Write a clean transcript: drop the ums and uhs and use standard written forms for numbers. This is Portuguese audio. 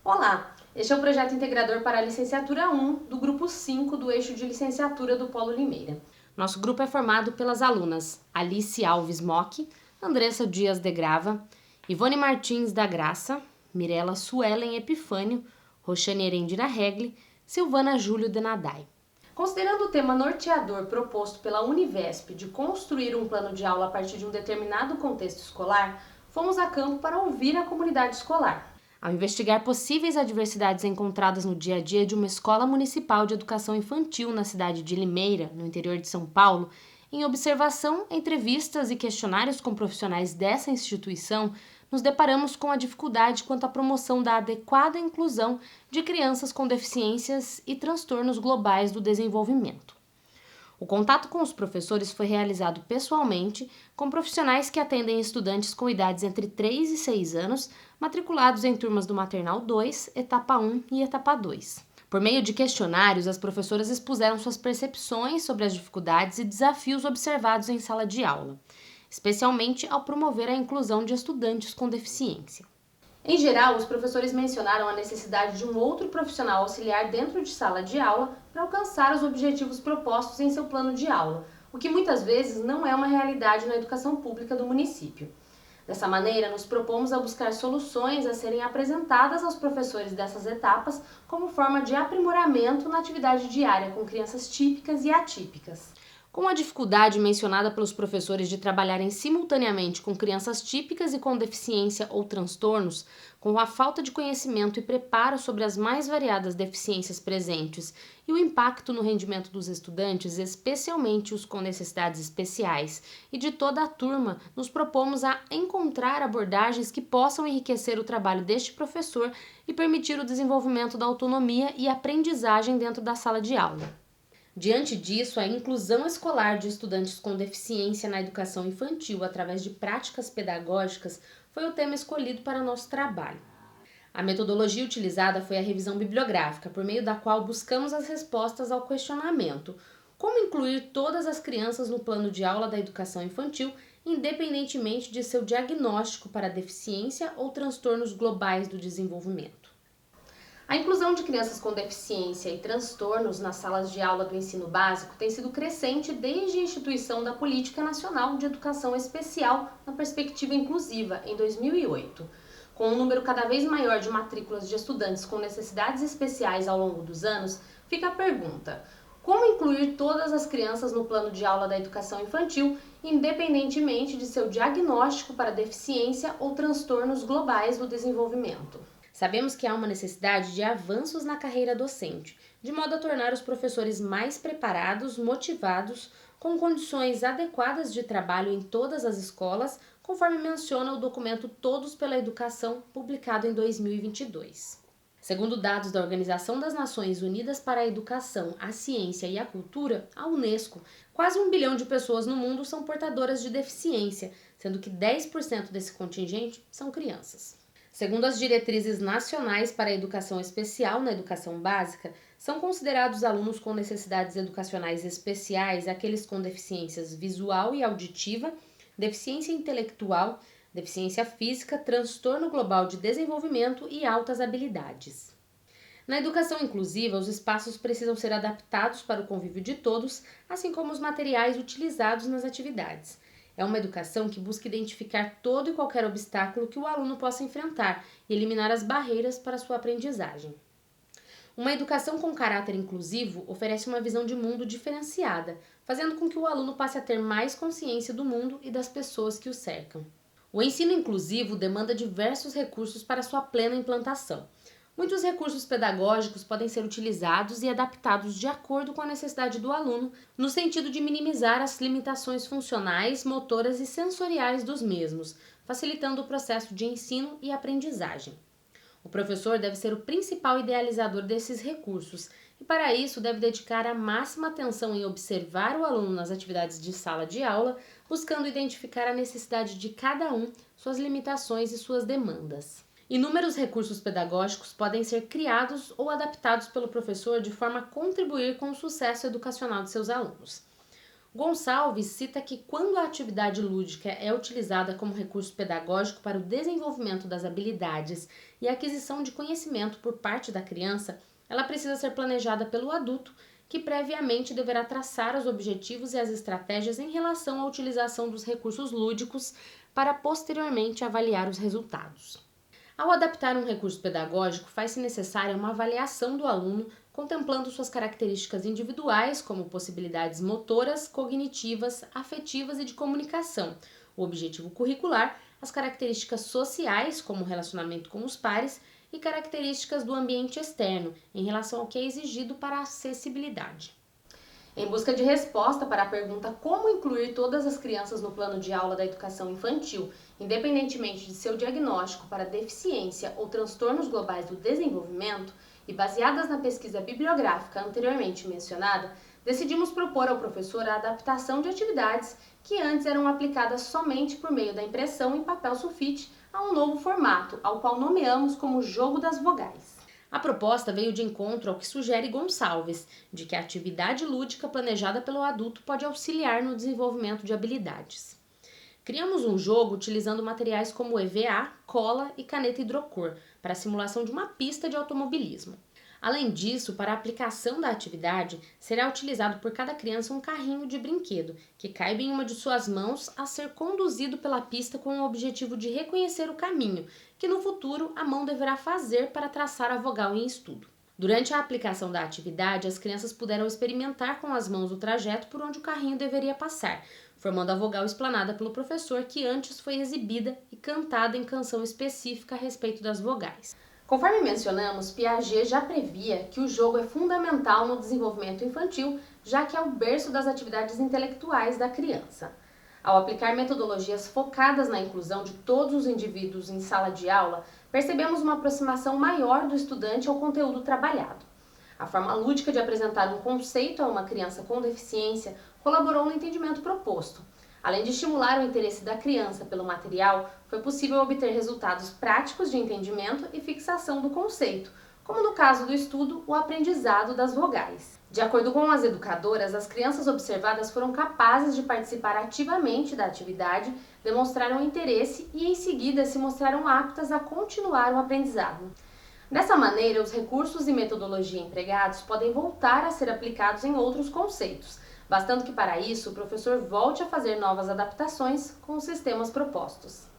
Olá, este é o projeto integrador para a licenciatura 1 do grupo 5 do eixo de licenciatura do Polo Limeira. Nosso grupo é formado pelas alunas Alice Alves Mock, Andressa Dias de Grava, Ivone Martins da Graça, Mirela Suelen Epifânio, Roxane Erendira Regli, Silvana Júlio de Nadai. Considerando o tema norteador proposto pela Univesp de construir um plano de aula a partir de um determinado contexto escolar, fomos a campo para ouvir a comunidade escolar. Ao investigar possíveis adversidades encontradas no dia a dia de uma escola municipal de educação infantil na cidade de Limeira, no interior de São Paulo, em observação, entrevistas e questionários com profissionais dessa instituição, nos deparamos com a dificuldade quanto à promoção da adequada inclusão de crianças com deficiências e transtornos globais do desenvolvimento. O contato com os professores foi realizado pessoalmente com profissionais que atendem estudantes com idades entre 3 e 6 anos, matriculados em turmas do Maternal 2, Etapa 1 e Etapa 2. Por meio de questionários, as professoras expuseram suas percepções sobre as dificuldades e desafios observados em sala de aula, especialmente ao promover a inclusão de estudantes com deficiência. Em geral, os professores mencionaram a necessidade de um outro profissional auxiliar dentro de sala de aula para alcançar os objetivos propostos em seu plano de aula, o que muitas vezes não é uma realidade na educação pública do município. Dessa maneira, nos propomos a buscar soluções a serem apresentadas aos professores dessas etapas como forma de aprimoramento na atividade diária com crianças típicas e atípicas. Com a dificuldade mencionada pelos professores de trabalharem simultaneamente com crianças típicas e com deficiência ou transtornos, com a falta de conhecimento e preparo sobre as mais variadas deficiências presentes e o impacto no rendimento dos estudantes, especialmente os com necessidades especiais, e de toda a turma, nos propomos a encontrar abordagens que possam enriquecer o trabalho deste professor e permitir o desenvolvimento da autonomia e aprendizagem dentro da sala de aula. Diante disso, a inclusão escolar de estudantes com deficiência na educação infantil através de práticas pedagógicas foi o tema escolhido para nosso trabalho. A metodologia utilizada foi a revisão bibliográfica, por meio da qual buscamos as respostas ao questionamento: como incluir todas as crianças no plano de aula da educação infantil, independentemente de seu diagnóstico para deficiência ou transtornos globais do desenvolvimento. A inclusão de crianças com deficiência e transtornos nas salas de aula do ensino básico tem sido crescente desde a instituição da Política Nacional de Educação Especial na Perspectiva Inclusiva, em 2008. Com um número cada vez maior de matrículas de estudantes com necessidades especiais ao longo dos anos, fica a pergunta: como incluir todas as crianças no plano de aula da educação infantil, independentemente de seu diagnóstico para deficiência ou transtornos globais do desenvolvimento? Sabemos que há uma necessidade de avanços na carreira docente, de modo a tornar os professores mais preparados, motivados, com condições adequadas de trabalho em todas as escolas, conforme menciona o documento Todos pela Educação, publicado em 2022. Segundo dados da Organização das Nações Unidas para a Educação, a Ciência e a Cultura, a Unesco, quase 1 bilhão de pessoas no mundo são portadoras de deficiência, sendo que 10% desse contingente são crianças. Segundo as diretrizes nacionais para a educação especial na educação básica, são considerados alunos com necessidades educacionais especiais aqueles com deficiências visual e auditiva, deficiência intelectual, deficiência física, transtorno global de desenvolvimento e altas habilidades. Na educação inclusiva, os espaços precisam ser adaptados para o convívio de todos, assim como os materiais utilizados nas atividades. É uma educação que busca identificar todo e qualquer obstáculo que o aluno possa enfrentar e eliminar as barreiras para sua aprendizagem. Uma educação com caráter inclusivo oferece uma visão de mundo diferenciada, fazendo com que o aluno passe a ter mais consciência do mundo e das pessoas que o cercam. O ensino inclusivo demanda diversos recursos para sua plena implantação. Muitos recursos pedagógicos podem ser utilizados e adaptados de acordo com a necessidade do aluno, no sentido de minimizar as limitações funcionais, motoras e sensoriais dos mesmos, facilitando o processo de ensino e aprendizagem. O professor deve ser o principal idealizador desses recursos e, para isso, deve dedicar a máxima atenção em observar o aluno nas atividades de sala de aula, buscando identificar a necessidade de cada um, suas limitações e suas demandas. Inúmeros recursos pedagógicos podem ser criados ou adaptados pelo professor de forma a contribuir com o sucesso educacional de seus alunos. Gonçalves cita que quando a atividade lúdica é utilizada como recurso pedagógico para o desenvolvimento das habilidades e a aquisição de conhecimento por parte da criança, ela precisa ser planejada pelo adulto, que previamente deverá traçar os objetivos e as estratégias em relação à utilização dos recursos lúdicos para posteriormente avaliar os resultados. Ao adaptar um recurso pedagógico, faz-se necessária uma avaliação do aluno, contemplando suas características individuais, como possibilidades motoras, cognitivas, afetivas e de comunicação, o objetivo curricular, as características sociais, como o relacionamento com os pares, e características do ambiente externo, em relação ao que é exigido para a acessibilidade. Em busca de resposta para a pergunta como incluir todas as crianças no plano de aula da educação infantil, independentemente de seu diagnóstico para deficiência ou transtornos globais do desenvolvimento, e baseadas na pesquisa bibliográfica anteriormente mencionada, decidimos propor ao professor a adaptação de atividades que antes eram aplicadas somente por meio da impressão em papel sulfite a um novo formato, ao qual nomeamos como Jogo das Vogais. A proposta veio de encontro ao que sugere Gonçalves, de que a atividade lúdica planejada pelo adulto pode auxiliar no desenvolvimento de habilidades. Criamos um jogo utilizando materiais como EVA, cola e caneta hidrocor, para a simulação de uma pista de automobilismo. Além disso, para a aplicação da atividade, será utilizado por cada criança um carrinho de brinquedo, que caiba em uma de suas mãos a ser conduzido pela pista com o objetivo de reconhecer o caminho, que no futuro a mão deverá fazer para traçar a vogal em estudo. Durante a aplicação da atividade, as crianças puderam experimentar com as mãos o trajeto por onde o carrinho deveria passar, formando a vogal explanada pelo professor, que antes foi exibida e cantada em canção específica a respeito das vogais. Conforme mencionamos, Piaget já previa que o jogo é fundamental no desenvolvimento infantil, já que é o berço das atividades intelectuais da criança. Ao aplicar metodologias focadas na inclusão de todos os indivíduos em sala de aula, percebemos uma aproximação maior do estudante ao conteúdo trabalhado. A forma lúdica de apresentar um conceito a uma criança com deficiência colaborou no entendimento proposto. Além de estimular o interesse da criança pelo material, foi possível obter resultados práticos de entendimento e fixação do conceito, como no caso do estudo, o aprendizado das vogais. De acordo com as educadoras, as crianças observadas foram capazes de participar ativamente da atividade, demonstraram interesse e, em seguida, se mostraram aptas a continuar o aprendizado. Dessa maneira, os recursos e metodologia empregados podem voltar a ser aplicados em outros conceitos, bastando que para isso o professor volte a fazer novas adaptações com os sistemas propostos.